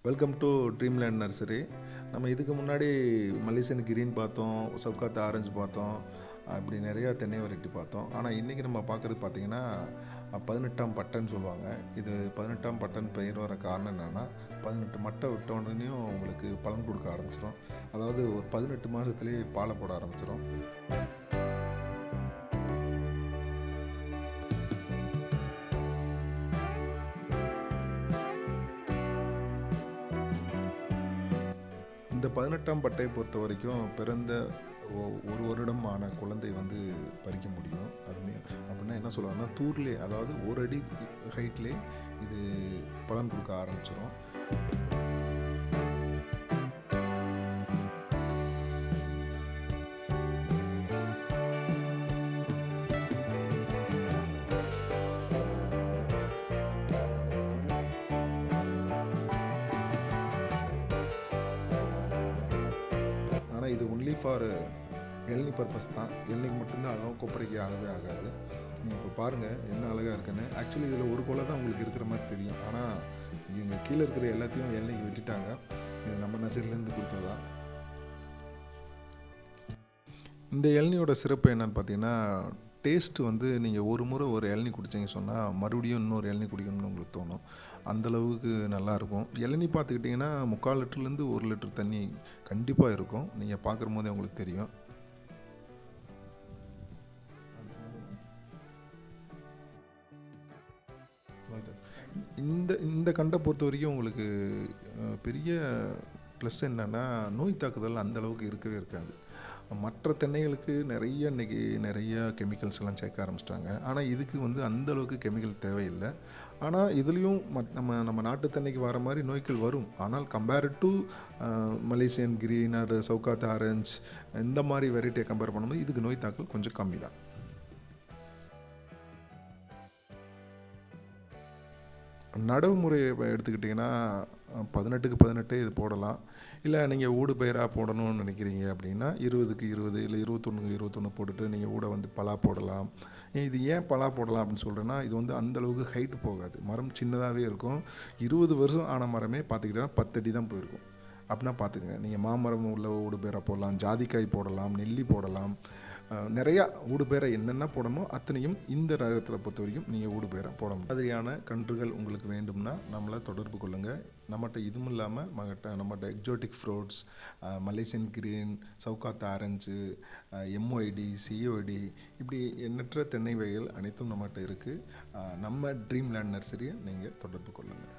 Welcome to Dreamland nursery. நம்ம இதுக்கு முன்னாடி மலேசியன் கிரீன் பார்த்தோம், சவுக்காத்து ஆரஞ்சு பார்த்தோம், அப்படி நிறையா தென்னை வெரைட்டி பார்த்தோம். ஆனால் இன்றைக்கி நம்ம பார்க்குறது பார்த்திங்கன்னா 18ஆம் பட்டைன்னு சொல்லுவாங்க. இது 18ஆம் பட்டன் பெயர் வர காரணம் என்னென்னா, 18 மட்டை விட்ட உடனேயும் உங்களுக்கு பலன் கொடுக்க ஆரம்பிச்சிடும். அதாவது ஒரு 18 மாதத்துலேயே பாலை போட ஆரம்பிச்சிடும். இந்த 18ஆம் பட்டையை பொறுத்த வரைக்கும் பிறந்த ஒரு வருடம் ஆன குழந்தை வந்து பறிக்க முடியும். அதுமே அப்படின்னா என்ன சொல்லுவாங்கன்னா, தூர்லே, அதாவது ஒரு அடி ஹைட்லே இது பலன் கொடுக்க ஆரம்பிச்சிடும். ஆனால் இது ஒன்லி ஃபார் இளநீ பர்பஸ் தான். இளநிக்கு மட்டும்தான் ஆகும், கொப்பரைக்கு ஆகவே ஆகாது. நீங்கள் இப்போ பாருங்கள் என்ன அழகாக இருக்குன்னு. ஆக்சுவலி இதில் ஒரு கொலை தான் உங்களுக்கு இருக்கிற மாதிரி தெரியும். ஆனால் இவங்க கீழே இருக்கிற எல்லாத்தையும் இளநிக்கு விட்டுட்டாங்க. இது நம்ம நர்சரியிலேருந்து கொடுத்ததான். இந்த இளநியோட சிறப்பு என்னன்னு பார்த்தீங்கன்னா, டேஸ்ட்டு வந்து நீங்கள் ஒரு முறை ஒரு இளநீ குடிச்சிங்க சொன்னால் மறுபடியும் இன்னொரு இளநீ குடிக்கணும்னு உங்களுக்கு தோணும். அந்தளவுக்கு நல்லாயிருக்கும். இளநீ பார்த்துக்கிட்டிங்கன்னா 3/4 லிட்டர்லேருந்து 1 லிட்டர் தண்ணி கண்டிப்பாக இருக்கும். நீங்கள் பார்க்குற போதே உங்களுக்கு தெரியும். இந்த கண்டை பொறுத்த வரைக்கும் உங்களுக்கு பெரிய ப்ளஸ் என்னென்னா, நோய் தாக்குதல் அந்தளவுக்கு இருக்கவே இருக்காது. மற்ற தென்னைகளுக்கு நிறைய கெமிக்கல்ஸ் எல்லாம் சேர்க்க ஆரம்பிச்சிட்டாங்க. ஆனால் இதுக்கு வந்து அந்தளவுக்கு கெமிக்கல் தேவையில்லை. ஆனால் இதுலேயும் நம்ம நாட்டு தென்னைக்கு வர மாதிரி நோய்கள் வரும். ஆனால் compared to Malaysian green or Chowghat orange இந்த மாதிரி வெரைட்டியை கம்பேர் பண்ணும்போது இதுக்கு நோய் தாக்கல் கொஞ்சம் கம்மி தான். நடவு முறையை எடுத்துக்கிட்டிங்கன்னா 18க்கு 18 இது போடலாம். இல்லை நீங்கள் ஊடு பயிராக போடணும்னு நினைக்கிறீங்க அப்படின்னா 20க்கு 20 இல்லை 21க்கு 21 போட்டுட்டு நீங்கள் ஊட வந்து பலா போடலாம். இது ஏன் பலா போடலாம் அப்படின்னு சொல்கிறேன்னா, இது வந்து அந்தளவுக்கு ஹைட்டு போகாது. மரம் சின்னதாகவே இருக்கும். 20 வருஷம் ஆன மரமே பார்த்துக்கிட்டா 10 அடி தான் போயிருக்கும். அப்படின்னா பார்த்துங்க, நீங்கள் மாமரம் உள்ள ஊடு பயிராக போடலாம், ஜாதிக்காய் போடலாம், நெல்லி போடலாம். நிறையா ஊடு பயிரை என்னென்ன போடணுமோ அத்தனையும் இந்த ரகத்தில் பொறுத்த வரைக்கும் நீங்கள் ஊடு பயிரை போட முடியும். மாதிரியான கன்றுகள் உங்களுக்கு வேண்டும்னா நம்மளை தொடர்பு கொள்ளுங்கள். நம்மகிட்ட இதுவும் இல்லாமல் நம்மகிட்ட exotic fruits, Malaysian green, Chowghat orange, MYD, COD, இப்படி எண்ணற்ற தென்னை வகைகள் அனைத்தும் நம்மகிட்ட இருக்குது. நம்ம ட்ரீம்லேண்ட் நர்சரியை நீங்கள் தொடர்பு கொள்ளுங்கள்.